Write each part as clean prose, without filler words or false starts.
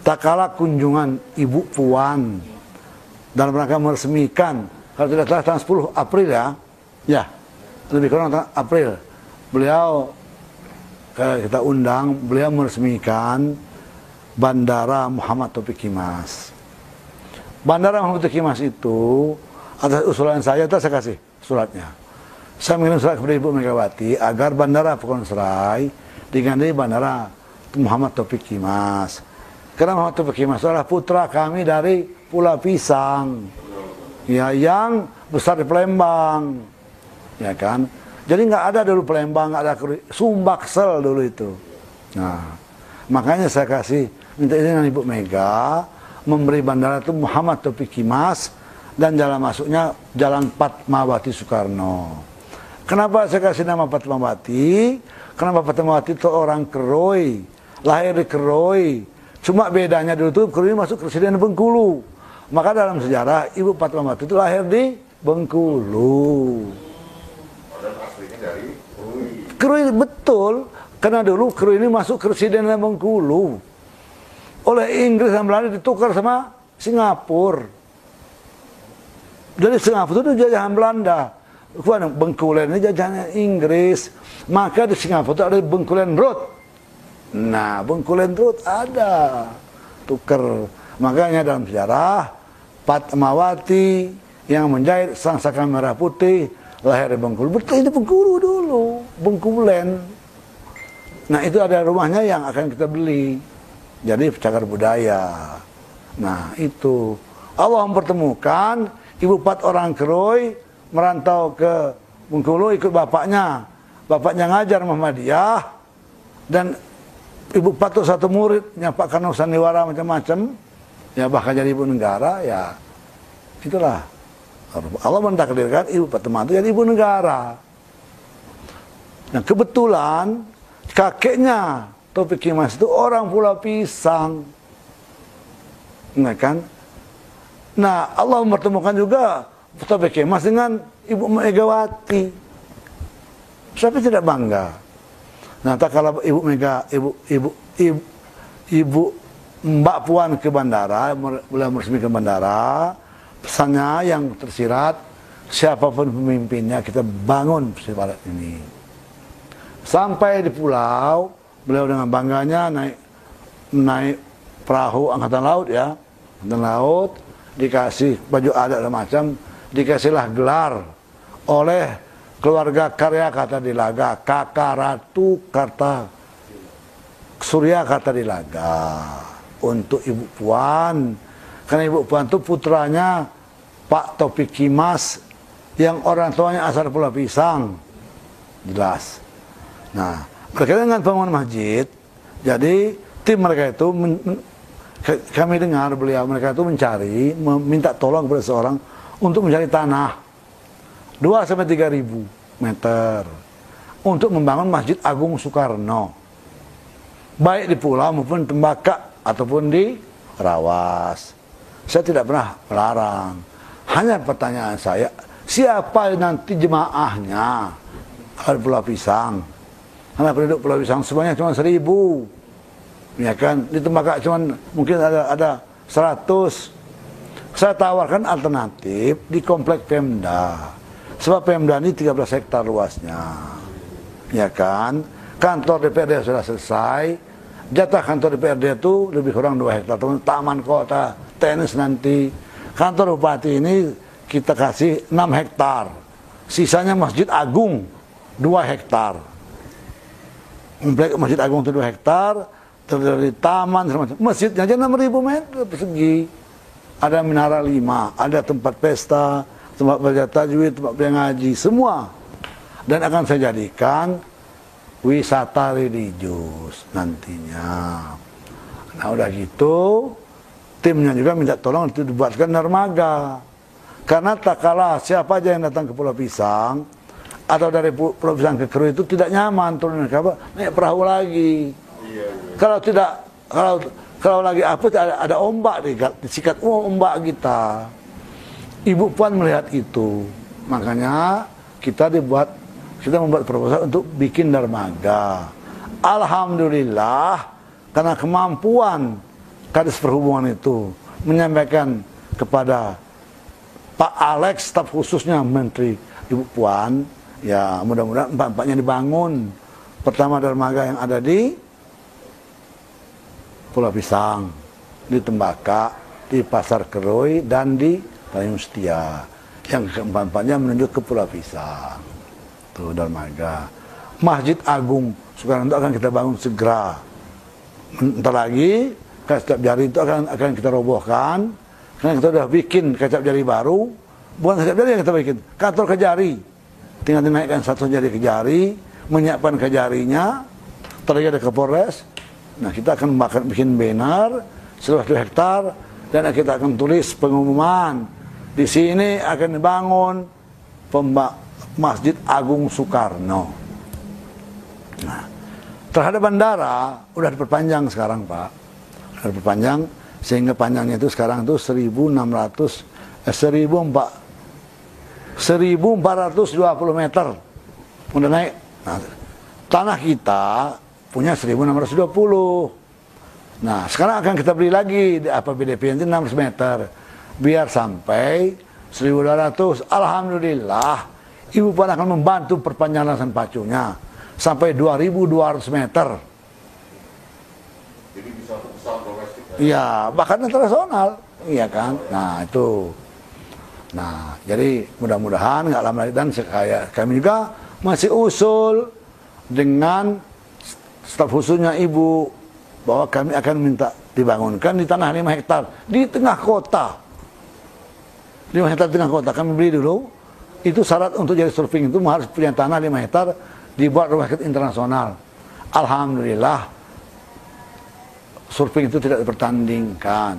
tak kalah kunjungan Ibu Puan dalam rangka meresmikan, kalau tidak salah tanggal 10 April ya, lebih kurang tanggal April, beliau kita undang, beliau meresmikan Bandara Muhammad Taufik Kimas. Bandara Muhammad Taufik Kimas itu atas usulan saya kasih suratnya. Saya mengirim surat kepada Ibu Megawati agar Bandara Pekonsrai diganti Bandara Muhammad Taufik Kimas. Karena Muhammad Taufik Kimas adalah putra kami dari Pulau Pisang, ya, yang besar di Palembang, ya kan. Jadi nggak ada dulu Palembang, nggak ada Sumbaksel dulu itu. Nah, makanya saya minta izin dengan Ibu Mega memberi bandara itu Muhammad Taufik Kimas dan jalan masuknya Jalan Fatmawati Soekarno. Kenapa saya kasih nama Fatmawati? Kenapa Fatmawati itu orang Keroi, lahir di Keroi. Cuma bedanya dulu tuh Keroi masuk Presiden Bengkulu. Maka dalam sejarah Ibu Fatmawati itu lahir di Bengkulu. Keroi betul, karena dulu Keroi ini masuk Presiden Bengkulu. Oleh Inggris dan Belanda ditukar sama Singapura. Jadi Singapura itu jajahan Belanda. Bengkulen ini jajahan Inggris. Maka di Singapura itu ada Bengkulen Road. Nah, Bengkulen Road ada. Tukar. Makanya dalam sejarah, Fatmawati yang menjahit sangsaka merah putih lahir di Bengkulu. Betul, itu Bengkulu dulu. Bengkulen. Nah, itu ada rumahnya yang akan kita beli. Jadi cagar budaya. Nah, itu. Allah mempertemukan Ibu Pat orang Keroi merantau ke Bengkulu ikut bapaknya. Bapaknya ngajar Muhammadiyah dan Ibu Pat itu satu muridnya Pak Karno Sandiwara macam-macam. Ya bahkan jadi ibu negara, ya itulah. Allah mentakdirkan Ibu Fatimah itu jadi ibu negara. Nah, kebetulan kakeknya Taufik Kimas itu orang Pulau Pisang. Nah kan? Nah, Allah mempertemukan juga Taufik Kimas dengan Ibu Megawati. Siapa tidak bangga? Nah, tak kalau Ibu Mbak Puan ke bandara, mulai meresmikan bandara, pesannya yang tersirat, siapapun pemimpinnya kita bangun sebarat ini. Sampai di pulau, beliau dengan bangganya naik perahu angkatan laut ya, angkatan laut, dikasih baju adat dan macam, dikasihlah gelar oleh keluarga Karya Kartadilaga, Kakak Ratu Karta Surya Kartadilaga untuk Ibu Puan. Karena Ibu Puan itu putranya Pak Taufik Kimas yang orang tuanya asal Pulau Pisang. Jelas. Nah, berkaitan dengan bangunan masjid, jadi tim mereka itu kami dengar mereka itu meminta tolong kepada seorang untuk mencari tanah 2-3 ribu meter untuk membangun Masjid Agung Soekarno, baik di pulau maupun Tembaka ataupun di Rawas. Saya tidak pernah melarang. Hanya pertanyaan saya, siapa nanti jemaahnya di Pulau Pisang? Karena penduduk Pulau Pisang semuanya cuma 1000, ya kan? Di Tembaka cuma mungkin ada 100. Saya tawarkan alternatif di komplek Pemda. Sebab Pemda ini 13 hektar luasnya, ya kan? Kantor DPRD sudah selesai. Jatah kantor DPRD itu lebih kurang 2 hektar. Taman kota, tenis nanti. Kantor Bupati ini kita kasih 6 hektar. Sisanya Masjid Agung 2 hektar. Komplek Masjid Agung itu 2 hektar. Terdiri taman, masjidnya aja 6.000 meter persegi. Ada menara 5, ada tempat pesta, tempat belajar tajwid, tempat belajar ngaji, semua. Dan akan saya jadikan wisata religius nantinya. Nah udah gitu, timnya juga minta tolong itu dibuatkan dermaga. Karena tak kalah siapa aja yang datang ke Pulau Pisang atau dari Pulau Pisang ke Kerui itu tidak nyaman turun naik perahu lagi. Kalau tidak, kalau lagi apa ada ombak disikat ombak kita. Ibu Puan melihat itu, makanya kita membuat proposal untuk bikin dermaga. Alhamdulillah, karena kemampuan Kadis Perhubungan itu menyampaikan kepada Pak Alex, staf khususnya Menteri Ibu Puan, ya mudah-mudahan empat-empatnya dibangun. Pertama dermaga yang ada di Pulau Pisang, di Tembaka, di Pasar Keroy, dan di Tanjung Setia. Yang keempat-empatnya menuju ke Pulau Pisang. Tuh dermaga. Masjid Agung Soekarno itu akan kita bangun segera. Entar lagi Kecap Jari itu akan kita robohkan. Karena kita sudah bikin Kecap Jari baru. Bukan Kecap Jari yang kita bikin, kantor Kejari. Tinggal dinaikkan satu jari ke jari, menyiapkan Kejarinya. Terlagi ada Kapolres. Nah, kita akan bikin banner seluas 2 hektar dan kita akan tulis pengumuman. Di sini akan dibangun Masjid Agung Soekarno. Nah, terhadap bandara udah diperpanjang sekarang, Pak. Udah diperpanjang sehingga panjangnya itu sekarang itu 1420 meter. Udah naik. Nah, tanah kita punya 1620. Nah, sekarang akan kita beli lagi di APBDP nanti 600 meter. Biar sampai 1200. Alhamdulillah, Ibu Puan akan membantu perpanjangan landasan pacunya sampai 2200 meter. Jadi bisa untuk pesawat domestik. Iya, bahkan internasional. Iya kan? Nah, itu. Nah, jadi mudah-mudahan nggak lama lagi, dan kami juga masih usul dengan staf khususnya Ibu bahwa kami akan minta dibangunkan di tanah 5 hektar di tengah kota. 5 hektar di tengah kota kami beli dulu. Itu syarat untuk jadi surfing itu harus punya tanah 5 hektar dibuat rumah sakit internasional. Alhamdulillah surfing itu tidak dipertandingkan.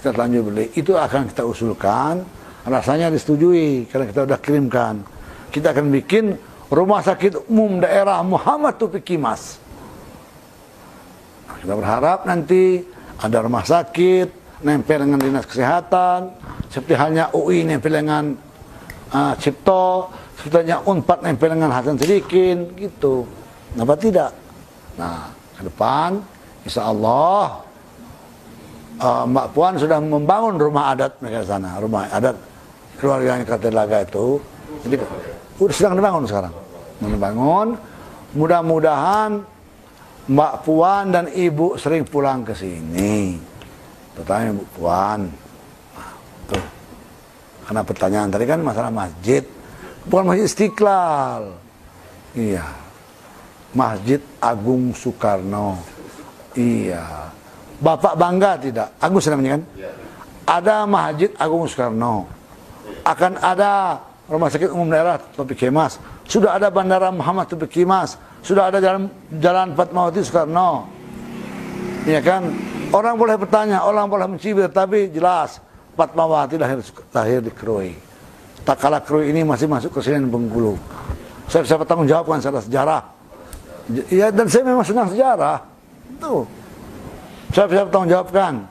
Kita lanjut beli. Itu akan kita usulkan. Rasanya disetujui karena kita sudah kirimkan. Kita akan bikin rumah sakit umum daerah Muhammad Taufiq Kimas. Nah, kita berharap nanti ada rumah sakit nempel dengan dinas kesehatan, seperti halnya UI nempel dengan Cipto, seperti halnya Unpad nempel dengan Hasan Sadikin, gitu. Kenapa tidak? Nah, ke depan, insya Allah Mbak Puan sudah membangun rumah adat mereka di sana, rumah adat keluarganya Katelaga itu. Jadi udah sedang dibangun sekarang. Membangun. Mudah-mudahan Mbak Puan dan Ibu sering pulang ke sini. Terutama Ibu Puan. Nah, tuh. Karena pertanyaan tadi kan masalah masjid. Bukan Masjid Istiqlal. Iya. Masjid Agung Soekarno. Iya. Bapak bangga tidak? Agus namanya kan? Ada Masjid Agung Soekarno. Akan ada Rumah Sakit Umum Daerah Taufiq Kimas. Sudah ada Bandara Muhammad Taufiq Kimas. Sudah ada Jalan Fatmawati Soekarno. Ya kan? Orang boleh bertanya, orang boleh mencibir, tapi jelas Fatmawati lahir di Krui. Tak kala Krui ini masih masuk ke Senen Bengkulu. Saya bisa bertanggung jawabkan secara sejarah. Ya, dan saya memang senang sejarah. Tuh. Saya bisa bertanggung jawabkan.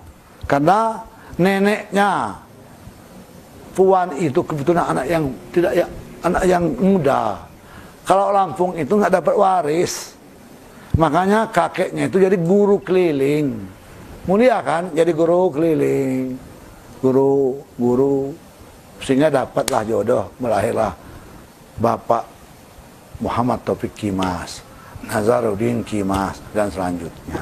Karena neneknya Puan itu kebetulan anak yang muda. Kalau Lampung itu nggak dapat waris, makanya kakeknya itu jadi guru keliling. Mulia kan, jadi guru keliling, guru, sehingga dapatlah jodoh, melahirlah Bapak Muhammad Taufiq Kimas, Nazaruddin Kimas, dan selanjutnya.